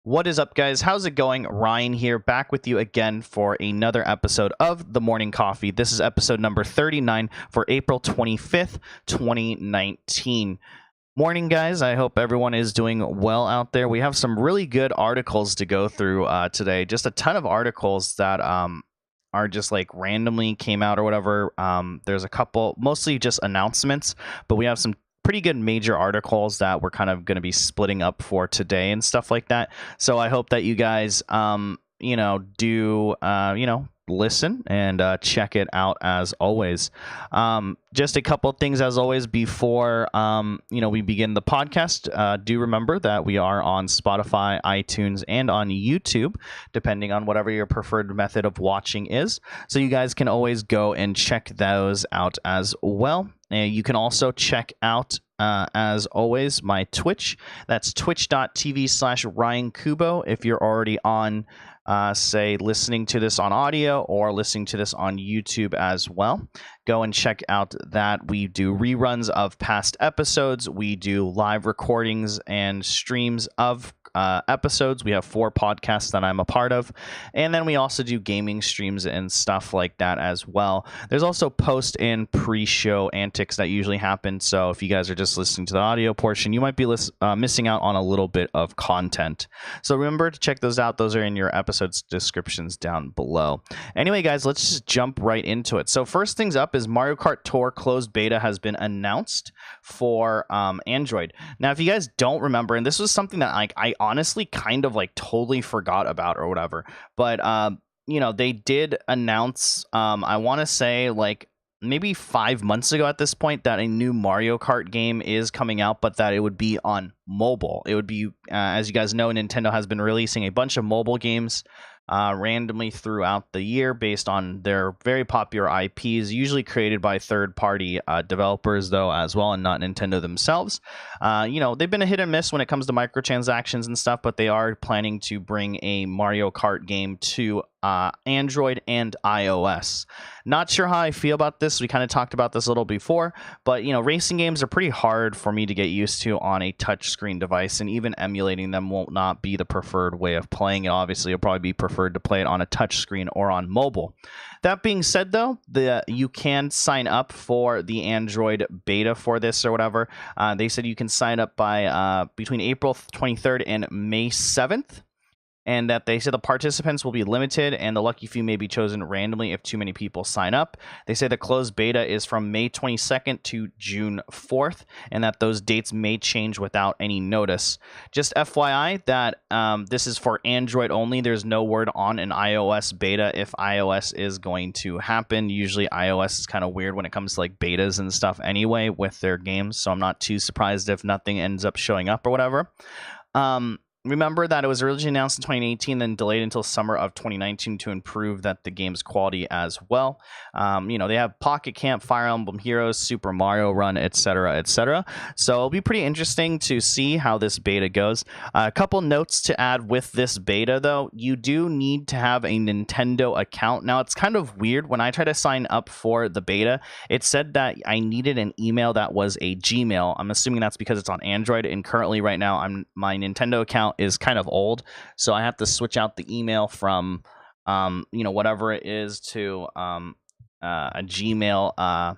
What is up, guys? How's it going? Ryan here, back with you again for another episode of The Morning Coffee. This is episode number 39 for April 25th, 2019. Morning, guys. I hope everyone is doing well out there. We have some really good articles to go through today. Just a ton of articles that are just like randomly came out or whatever. There's a couple, mostly just announcements, but we have some pretty good major articles that we're kind of going to be splitting up for today and stuff like that. So I hope that you guys, listen and check it out as always. Just a couple things as always before, we begin the podcast. Do remember that we are on Spotify, iTunes, and on YouTube, depending on whatever your preferred method of watching is. So you guys can always go and check those out as well. You can also check out, as always, my Twitch. That's twitch.tv/Ryan Kubo. If you're already on, say, listening to this on audio or listening to this on YouTube as well, go and check out that. We do reruns of past episodes. We do live recordings and streams of episodes. We have 4 podcasts that I'm a part of, and then we also do gaming streams and stuff like that as well. There's also post and pre-show antics that usually happen, so if you guys are just listening to the audio portion, you might be missing out on a little bit of content. So remember to check those out. Those are in your episode's descriptions down below. Anyway, guys, let's just jump right into it. So first things up is Mario Kart Tour closed beta has been announced for Android. Now, if you guys don't remember, and this was something that I honestly kind of like totally forgot about or whatever, but they did announce, I want to say like maybe 5 months ago at this point, that a new Mario Kart game is coming out, but that it would be on mobile. It would be, as you guys know, Nintendo has been releasing a bunch of mobile games randomly throughout the year based on their very popular IPs, usually created by third-party developers, though, as well, and not Nintendo themselves. They've been a hit and miss when it comes to microtransactions and stuff, but they are planning to bring a Mario Kart game to Android and iOS. Not sure how I feel about this. We kind of talked about this a little before, but racing games are pretty hard for me to get used to on a touchscreen device, and even emulating them won't not be the preferred way of playing it. Obviously, it'll probably be preferred to play it on a touchscreen or on mobile. That being said, though, you can sign up for the Android beta for this or whatever. They said you can sign up by between April 23rd and May 7th. And that they say the participants will be limited and the lucky few may be chosen randomly if too many people sign up. They say the closed beta is from May 22nd to June 4th, and that those dates may change without any notice. Just FYI that this is for Android only. There's no word on an iOS beta if iOS is going to happen. Usually iOS is kind of weird when it comes to like betas and stuff anyway with their games, so I'm not too surprised if nothing ends up showing up or whatever. Remember that it was originally announced in 2018, then delayed until summer of 2019 to improve the game's quality as well. They have Pocket Camp, Fire Emblem Heroes, Super Mario Run, etc., etc. So it'll be pretty interesting to see how this beta goes. A couple notes to add with this beta, though. You do need to have a Nintendo account. Now, it's kind of weird. When I tried to sign up for the beta, it said that I needed an email that was a Gmail. I'm assuming that's because it's on Android, and currently right now my Nintendo account is kind of old, so I have to switch out the email from whatever it is to a Gmail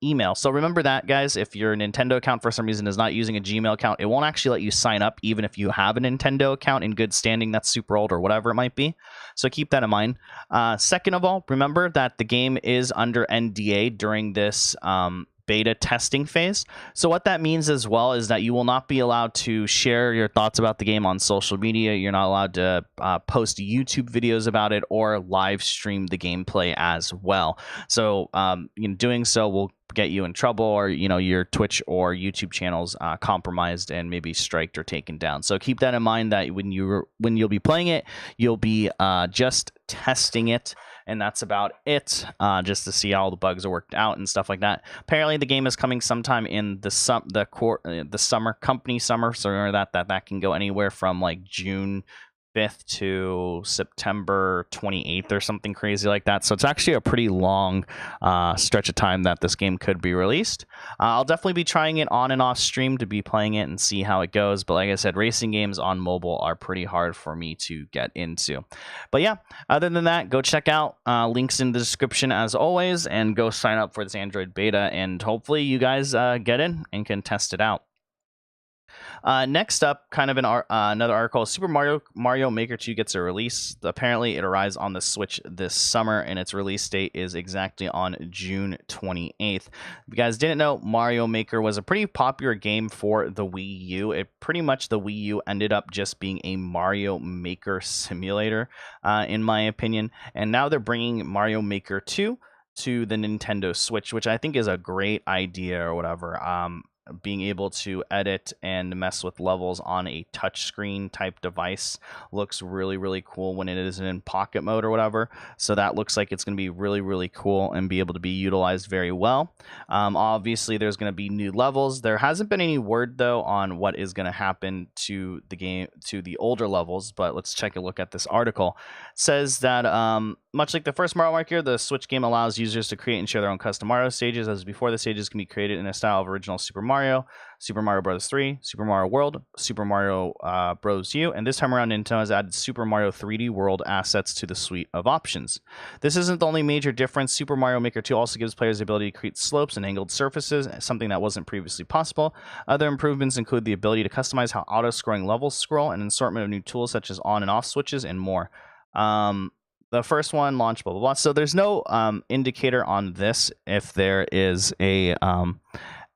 email. So remember that, guys. If your Nintendo account for some reason is not using a Gmail account, it won't actually let you sign up even if you have a Nintendo account in good standing that's super old or whatever it might be. So keep that in mind. Second of all, remember that the game is under NDA during this beta testing phase. So what that means as well is that you will not be allowed to share your thoughts about the game on social media. You're not allowed to post YouTube videos about it or live stream the gameplay as well. So doing so will get you in trouble, or your Twitch or YouTube channels compromised and maybe striked or taken down. So keep that in mind, that when you'll be playing it, you'll be just testing it, and that's about it, just to see how all the bugs are worked out and stuff like that. Apparently the game is coming sometime in the summer, company summer, so remember that can go anywhere from like June 5th to September 28th or something crazy like that. So it's actually a pretty long stretch of time that this game could be released. I'll definitely be trying it on and off stream to be playing it and see how it goes. But like I said, racing games on mobile are pretty hard for me to get into. But yeah, other than that, go check out links in the description as always, and go sign up for this Android beta, and hopefully you guys get in and can test it out. Next up, kind of another article, Super Mario Maker 2 gets a release. Apparently, it arrives on the Switch this summer, and its release date is exactly on June 28th. If you guys didn't know, Mario Maker was a pretty popular game for the Wii U. The Wii U ended up just being a Mario Maker simulator, in my opinion. And now they're bringing Mario Maker 2 to the Nintendo Switch, which I think is a great idea or whatever. Being able to edit and mess with levels on a touchscreen type device looks really, really cool when it is in pocket mode or whatever. So that looks like it's going to be really, really cool and be able to be utilized very well. Obviously, there's going to be new levels. There hasn't been any word, though, on what is going to happen to the game, to the older levels, but let's take a look at this article. It says that much like the first Mario Maker, the Switch game allows users to create and share their own custom Mario stages. As before, the stages can be created in a style of original Super Mario, Super Mario Bros. 3, Super Mario World, Super Mario Bros. U, and this time around, Nintendo has added Super Mario 3D World assets to the suite of options. This isn't the only major difference. Super Mario Maker 2 also gives players the ability to create slopes and angled surfaces, something that wasn't previously possible. Other improvements include the ability to customize how auto-scrolling levels scroll, and an assortment of new tools such as on and off switches, and more. The first one launched blah blah blah. So there's no indicator on this if there is a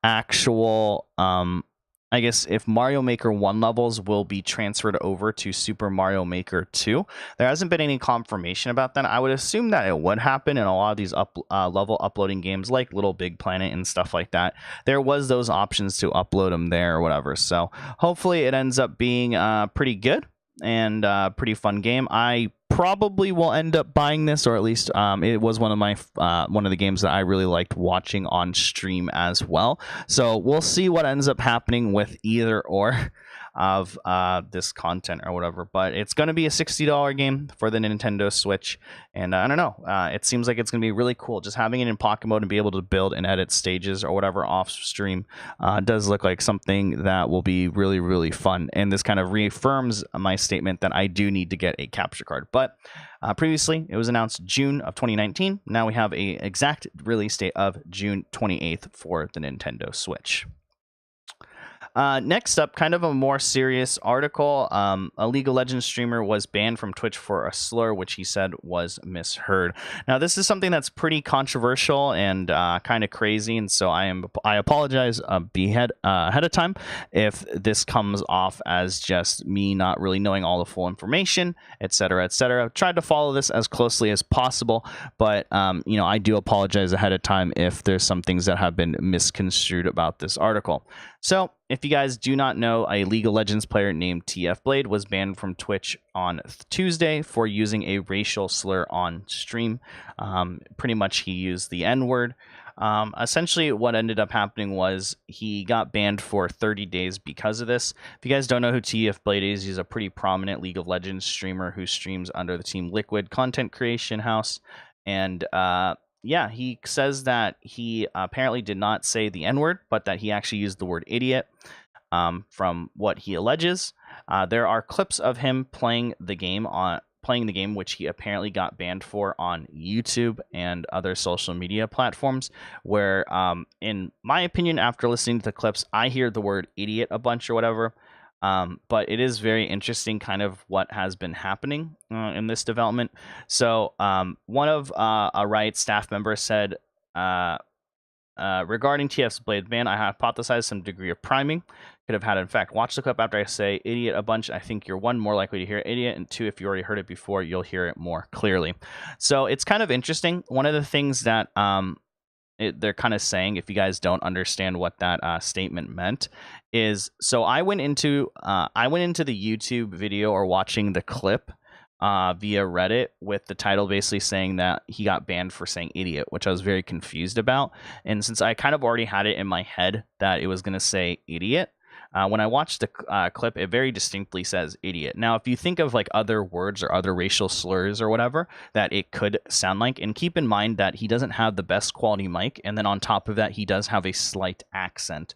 actual I guess if Mario Maker 1 levels will be transferred over to Super Mario Maker 2. There hasn't been any confirmation about that. I would assume that it would happen in a lot of these level uploading games like Little Big Planet and stuff like that. There was those options to upload them there or whatever. So hopefully it ends up being pretty good and pretty fun game. I probably will end up buying this, or at least it was one of the games that I really liked watching on stream as well. So we'll see what ends up happening with either or of this content or whatever, but it's going to be a $60 game for the Nintendo Switch, and I don't know, it seems like it's going to be really cool. Just having it in pocket mode and be able to build and edit stages or whatever off stream does look like something that will be really, really fun, and this kind of reaffirms my statement that I do need to get a capture card. But previously it was announced June of 2019. Now we have a exact release date of June 28th for the Nintendo Switch. Next up, kind of a more serious article. A League of Legends streamer was banned from Twitch for a slur, which he said was misheard. Now, this is something that's pretty controversial and kind of crazy, and so I apologize ahead of time if this comes off as just me not really knowing all the full information, etc., etc. I've tried to follow this as closely as possible, but I do apologize ahead of time if there's some things that have been misconstrued about this article. So, if you guys do not know, a League of Legends player named TF Blade was banned from Twitch on Tuesday for using a racial slur on stream. Pretty much he used the N-word. Essentially, what ended up happening was he got banned for 30 days because of this. If you guys don't know who TF Blade is, he's a pretty prominent League of Legends streamer who streams under the Team Liquid content creation house. And yeah, he says that he apparently did not say the N-word, but that he actually used the word idiot from what he alleges. There are clips of him playing the game, which he apparently got banned for on YouTube and other social media platforms, where, in my opinion, after listening to the clips, I hear the word idiot a bunch or whatever. But it is very interesting kind of what has been happening in this development. So one of a Riot staff member said, regarding TF's Blade ban, I hypothesized some degree of priming. Could have had, in fact, watch the clip after I say idiot a bunch. I think you're one, more likely to hear idiot, and two, if you already heard it before, you'll hear it more clearly. So it's kind of interesting. One of the things that they're kind of saying, if you guys don't understand what that statement meant, is, so I went into the YouTube video or watching the clip via Reddit with the title basically saying that he got banned for saying idiot, which I was very confused about. And since I kind of already had it in my head that it was going to say idiot, When I watched the clip, it very distinctly says idiot. Now, if you think of like other words or other racial slurs or whatever that it could sound like, and keep in mind that he doesn't have the best quality mic, and then on top of that, he does have a slight accent.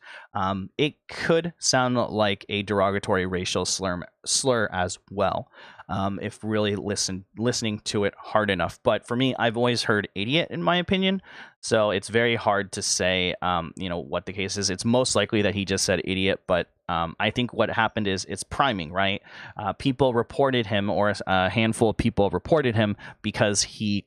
It could sound like a derogatory racial slur as well, if really listening to it hard enough. But for me, I've always heard idiot in my opinion, so it's very hard to say what the case is. It's most likely that he just said idiot, but I think what happened is it's priming, right? People reported him, or a handful of people reported him because he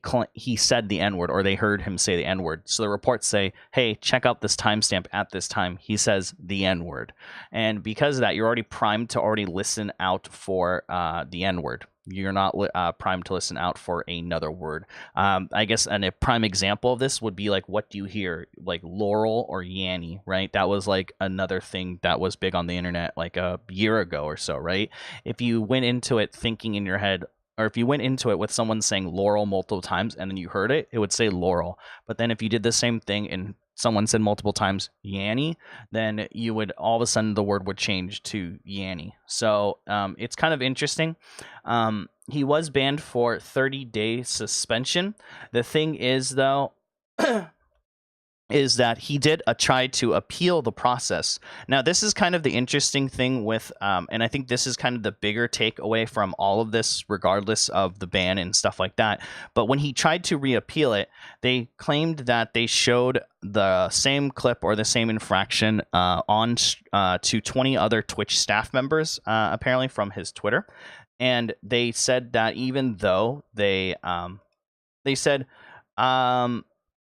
said the N-word, or they heard him say the N-word. So the reports say, hey, check out this timestamp at this time. He says the N-word. And because of that, you're already primed to already listen out for the N-word. You're not primed to listen out for another word. I guess a prime example of this would be like, what do you hear? Like Laurel or Yanny, right? That was like another thing that was big on the internet like a year ago or so, right? If you went into it thinking in your head, or if you went into it with someone saying Laurel multiple times and then you heard it, it would say Laurel. But then if you did the same thing and someone said multiple times Yanny, then you would all of a sudden the word would change to Yanny. So it's kind of interesting. He was banned for 30-day suspension. The thing is, though, is that he did try to appeal the process. Now, this is kind of the interesting thing with, and I think this is kind of the bigger takeaway from all of this, regardless of the ban and stuff like that. But when he tried to reappeal it, they claimed that they showed the same clip or the same infraction on to 20 other Twitch staff members, apparently from his Twitter. And they said that even though they said,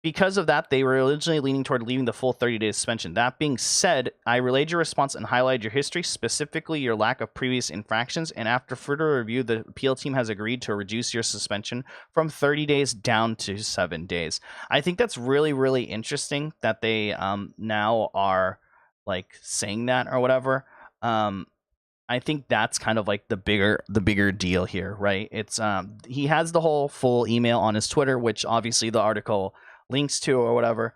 because of that, they were originally leaning toward leaving the full 30-day suspension. That being said, I relayed your response and highlighted your history, specifically your lack of previous infractions, and after further review, the appeal team has agreed to reduce your suspension from 30 days down to 7 days. I think that's really, really interesting that they now are like saying that or whatever. I think that's kind of like the bigger deal here, right? It's he has the whole full email on his Twitter, which obviously the article links to or whatever.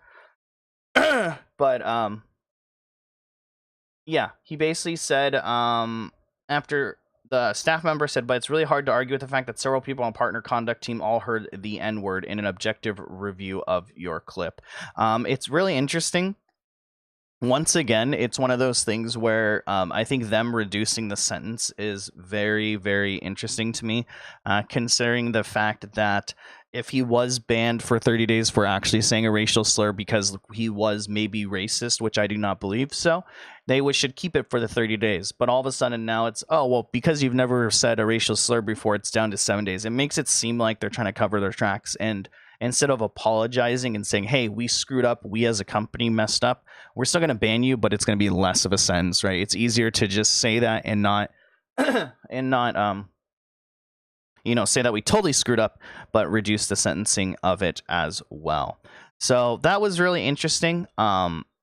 But yeah, he basically said after the staff member said, but it's really hard to argue with the fact that several people on partner conduct team all heard the N-word in an objective review of your clip. It's really interesting. Once again, it's one of those things where I think them reducing the sentence is very, very interesting to me, considering the fact that if he was banned for 30 days for actually saying a racial slur because he was maybe racist, which I do not believe so, they should keep it for the 30 days. But all of a sudden now it's, oh, well, because you've never said a racial slur before, it's down to 7 days. It makes it seem like they're trying to cover their tracks, and instead of apologizing and saying, hey, we screwed up, we as a company messed up, we're still going to ban you, but it's going to be less of a sentence, right? It's easier to just say that and not say that we totally screwed up, but reduce the sentencing of it as well. So that was really interesting.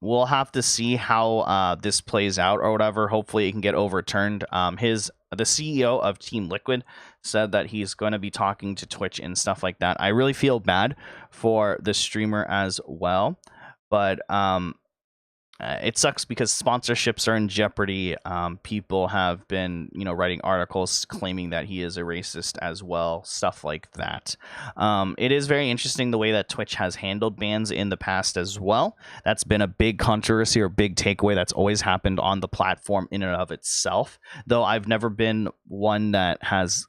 We'll have to see how this plays out or whatever. Hopefully it can get overturned. The CEO of Team Liquid said that he's going to be talking to Twitch and stuff like that. I really feel bad for the streamer as well, but it sucks because sponsorships are in jeopardy. People have been, writing articles claiming that he is a racist as well, stuff like that. It is very interesting the way that Twitch has handled bans in the past as well. That's been a big controversy or big takeaway that's always happened on the platform in and of itself. Though I've never been one that has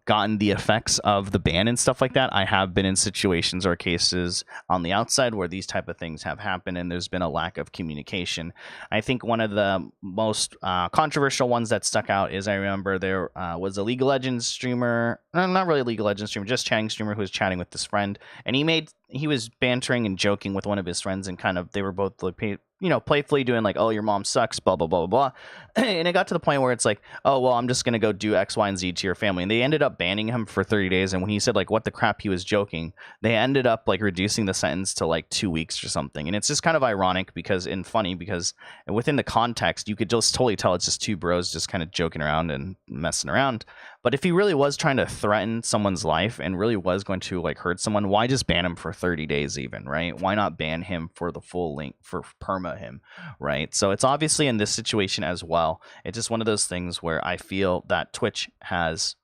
gotten the effects of the ban and stuff like that. I have been in situations or cases on the outside where these type of things have happened and there's been a lack of communication. I think one of the most controversial ones that stuck out is I remember there was a League of Legends streamer, not really a League of Legends streamer, just chatting streamer who was chatting with this friend, and he was bantering and joking with one of his friends, and kind of they were both like, playfully doing like, oh, your mom sucks, blah, blah, blah, blah, blah. And it got to the point where it's like, oh, well, I'm just going to go do X, Y, and Z to your family. And they ended up banning him for 30 days. And when he said like, what the crap, he was joking, they ended up like reducing the sentence to like 2 weeks or something. And it's just kind of ironic because within the context, you could just totally tell it's just two bros just kind of joking around and messing around. But if he really was trying to threaten someone's life and really was going to like hurt someone, why just ban him for 30 days even, right? Why not ban him for the full length, for perma him, right? So it's obviously in this situation as well. It's just one of those things where I feel that Twitch has,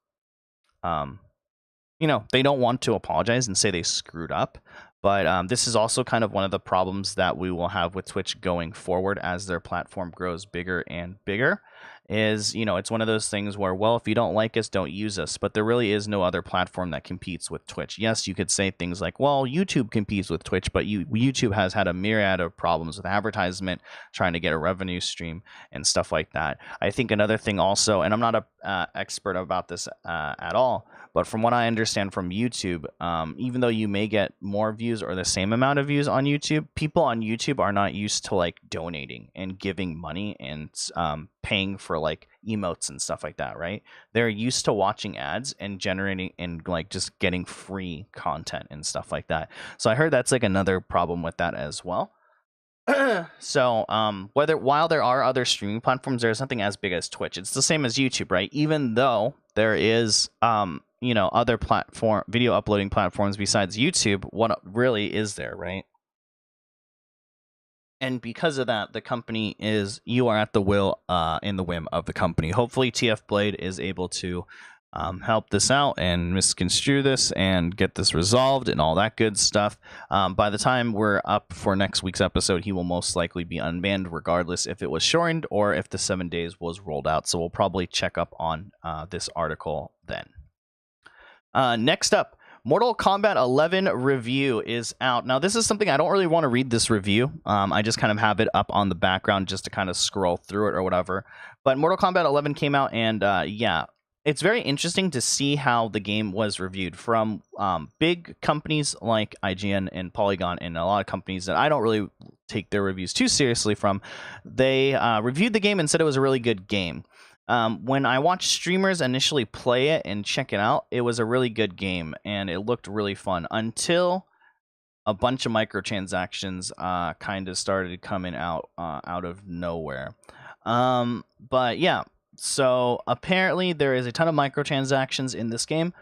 they don't want to apologize and say they screwed up. But this is also kind of one of the problems that we will have with Twitch going forward as their platform grows bigger and bigger. Is, it's one of those things where, well, if you don't like us, don't use us. But there really is no other platform that competes with Twitch. Yes, you could say things like, well, YouTube competes with Twitch, but YouTube has had a myriad of problems with advertisement, trying to get a revenue stream and stuff like that. I think another thing also, and I'm not a expert about this at all, but from what I understand from YouTube, even though you may get more views or the same amount of views on YouTube, people on YouTube are not used to like donating and giving money and paying for like emotes and stuff like that, right? They're used to watching ads and generating and like just getting free content and stuff like that. So I heard that's like another problem with that as well. So while there are other streaming platforms, there's nothing as big as Twitch. It's the same as YouTube, right? Even though there is other video uploading platforms besides YouTube, what really is there, right? And because of that, the company you are at the will in the whim of the company. Hopefully TF Blade is able to help this out and misconstrue this and get this resolved and all that good stuff. By the time we're up for next week's episode, he will most likely be unbanned regardless if it was shortened or if the 7 days was rolled out. So we'll probably check up on this article then. Next up, Mortal Kombat 11 review is out. Now, this is something I don't really want to read this review. I just kind of have it up on the background just to kind of scroll through it or whatever. But Mortal Kombat 11 came out, and yeah, it's very interesting to see how the game was reviewed from big companies like IGN and Polygon and a lot of companies that I don't really take their reviews too seriously from. They reviewed the game and said it was a really good game. When I watched streamers initially play it and check it out, it was a really good game and it looked really fun until a bunch of microtransactions kind of started coming out of nowhere. But yeah, so apparently there is a ton of microtransactions in this game.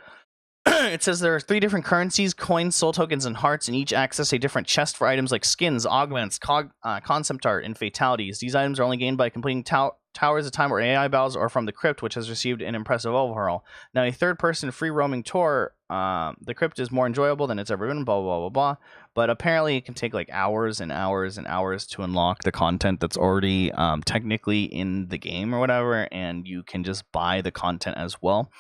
It says there are 3 different currencies: coins, soul tokens, and hearts, and each access a different chest for items like skins, augments, concept art, and fatalities. These items are only gained by completing Towers of Time or AI battles, or from the Crypt, which has received an impressive overhaul. Now, a third-person free-roaming tour, the Crypt is more enjoyable than it's ever been, blah, blah, blah, blah. But apparently it can take like hours and hours and hours to unlock the content that's already technically in the game or whatever, and you can just buy the content as well.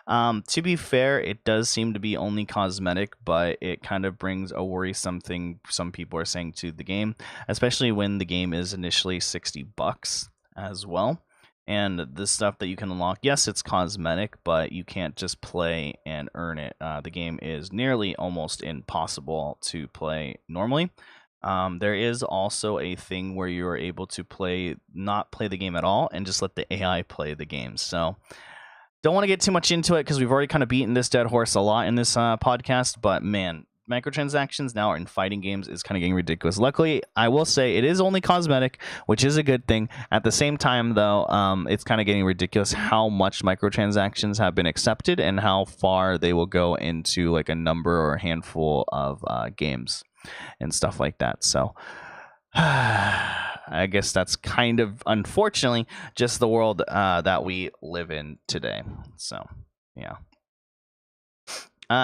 To be fair, it does seem to be only cosmetic, but it kind of brings a worrisome thing some people are saying to the game, especially when the game is initially $60 as well. And the stuff that you can unlock, yes, it's cosmetic, but you can't just play and earn it. The game is nearly almost impossible to play normally. There is also a thing where you are able to not play the game at all and just let the AI play the game. So don't want to get too much into it because we've already kind of beaten this dead horse a lot in this podcast, but man, microtransactions now in fighting games is kind of getting ridiculous. Luckily, I will say it is only cosmetic, which is a good thing. At the same time, though, it's kind of getting ridiculous how much microtransactions have been accepted and how far they will go into like a number or a handful of games and stuff like that. So I guess that's kind of, unfortunately, just the world that we live in today. So, yeah.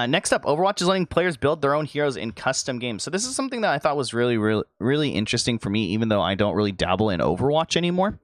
Next up, Overwatch is letting players build their own heroes in custom games. So this is something that I thought was really interesting for me, even though I don't really dabble in Overwatch anymore.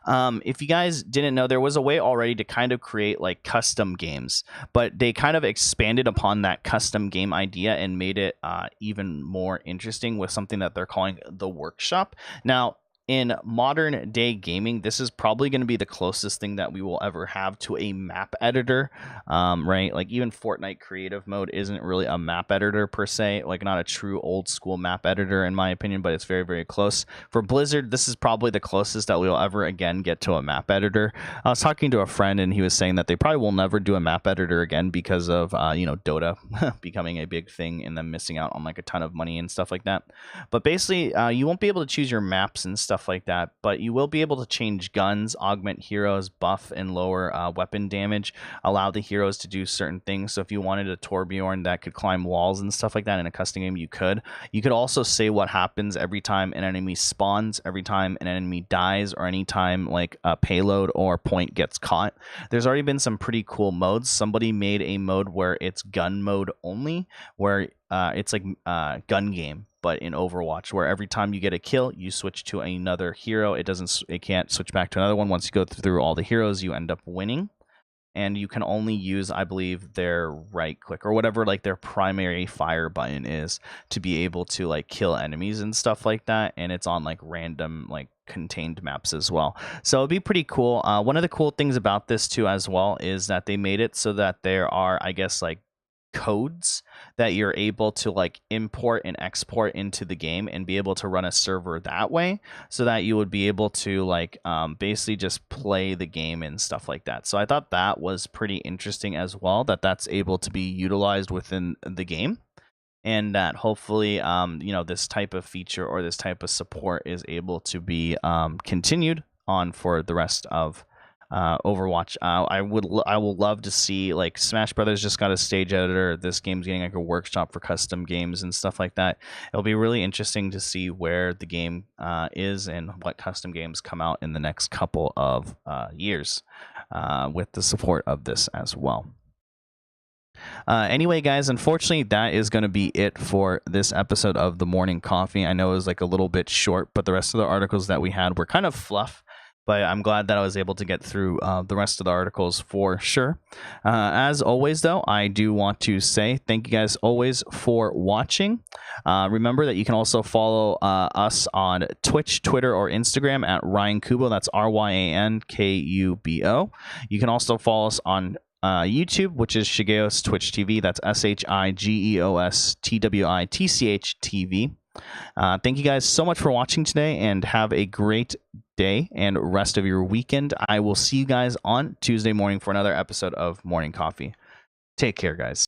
If you guys didn't know, there was a way already to kind of create like custom games, but they kind of expanded upon that custom game idea and made it even more interesting with something that they're calling the workshop. Now, in modern day gaming, this is probably going to be the closest thing that we will ever have to a map editor, right? Like even Fortnite creative mode isn't really a map editor per se, like not a true old school map editor in my opinion, but it's very, very close. For Blizzard, this is probably the closest that we'll ever again get to a map editor. I was talking to a friend and he was saying that they probably will never do a map editor again because of, Dota becoming a big thing and them missing out on like a ton of money and stuff like that. But basically, you won't be able to choose your maps and stuff stuff like that. But you will be able to change guns, augment heroes, buff and lower weapon damage, allow the heroes to do certain things. So if you wanted a Torbjorn that could climb walls and stuff like that in a custom game, you could. You could also say what happens every time an enemy spawns, every time an enemy dies, or anytime like a payload or point gets caught. There's already been some pretty cool modes. Somebody made a mode where it's gun mode only, where it's like gun game, but in Overwatch, where every time you get a kill, you switch to another hero. It can't switch back to another one. Once you go through all the heroes, you end up winning. And you can only use, I believe, their right click or whatever like their primary fire button is to be able to like kill enemies and stuff like that. And it's on like random like contained maps as well. So it'd be pretty cool. One of the cool things about this too as well is that they made it so that there are, I guess, like codes that you're able to like import and export into the game and be able to run a server that way, so that you would be able to like basically just play the game and stuff like that. So I thought that was pretty interesting as well, that that's able to be utilized within the game, and that hopefully this type of feature or this type of support is able to be continued on for the rest of Overwatch. I will love to see, like, Smash Brothers just got a stage editor. This game's getting like a workshop for custom games and stuff like that. It'll be really interesting to see where the game is and what custom games come out in the next couple of years with the support of this as well. Anyway, guys, unfortunately, that is going to be it for this episode of the Morning Coffee. I know it was like a little bit short, but the rest of the articles that we had were kind of fluff. But I'm glad that I was able to get through the rest of the articles for sure. As always, though, I do want to say thank you guys always for watching. Remember that you can also follow us on Twitch, Twitter, or Instagram at Ryan Kubo. That's RyanKubo. You can also follow us on YouTube, which is Shigeos Twitch TV. That's ShigeosTwitch TV. Thank you guys so much for watching today, and have a great day and rest of your weekend. I will see you guys on Tuesday morning for another episode of Morning Coffee. Take care, guys.